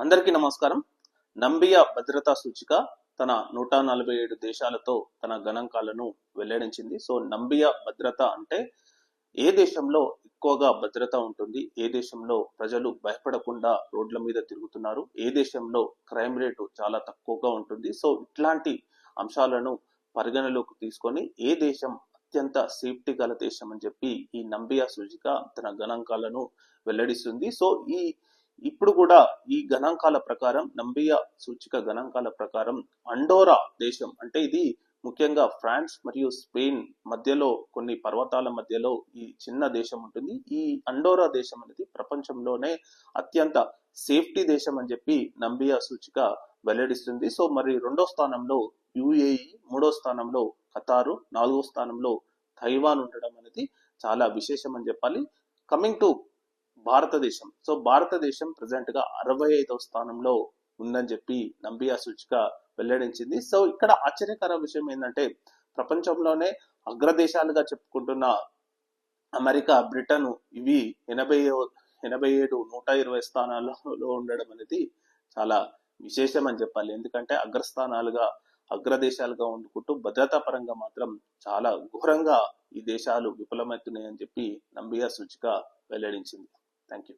అందరికీ నమస్కారం. నంబియా భద్రతా సూచిక తన 147 దేశాలతో తన గణాంకాలను వెల్లడించింది. సో నంబియా భద్రత అంటే ఏ దేశంలో ఎక్కువగా భద్రత ఉంటుంది, ఏ దేశంలో ప్రజలు భయపడకుండా రోడ్ల మీద తిరుగుతున్నారు, ఏ దేశంలో క్రైమ్ రేటు చాలా తక్కువగా ఉంటుంది. సో ఇట్లాంటి అంశాలను పరిగణలోకి తీసుకొని ఏ దేశం అత్యంత సేఫ్టీ గల దేశం అని చెప్పి ఈ నంబియా సూచిక తన గణాంకాలను వెల్లడిస్తుంది. సో ఇప్పుడు కూడా ఈ గణాంకాల ప్రకారం నంబియా సూచిక గణాంకాల ప్రకారం అండోరా దేశం అంటే ఇది ముఖ్యంగా ఫ్రాన్స్ మరియు స్పెయిన్ మధ్యలో కొన్ని పర్వతాల మధ్యలో ఈ చిన్న దేశం ఉంటుంది. ఈ అండోరా దేశం అనేది ప్రపంచంలోనే అత్యంత సేఫ్టీ దేశం అని చెప్పి నంబియా సూచిక వెల్లడిస్తుంది. సో మరి రెండో స్థానంలో యుఏఈ, మూడో స్థానంలో ఖతారు, నాలుగో స్థానంలో తైవాన్ ఉండడం అనేది చాలా విశేషం అని చెప్పాలి. కమింగ్ టు భారతదేశం, సో భారతదేశం ప్రజెంట్ గా 65వ స్థానంలో ఉందని చెప్పి నంబియా సూచిక వెల్లడించింది. సో ఇక్కడ ఆశ్చర్యకర విషయం ఏంటంటే ప్రపంచంలోనే అగ్రదేశాలుగా చెప్పుకుంటున్న అమెరికా, బ్రిటన్ ఇవి 87, 120 స్థానాలలో ఉండడం అనేది చాలా విశేషం అని చెప్పాలి. ఎందుకంటే అగ్రదేశాలుగా ఉండుకుంటూ భద్రతా పరంగా మాత్రం చాలా ఘోరంగా ఈ దేశాలు విఫలమవుతున్నాయని చెప్పి నంబియా సూచిక వెల్లడించింది. Thank you.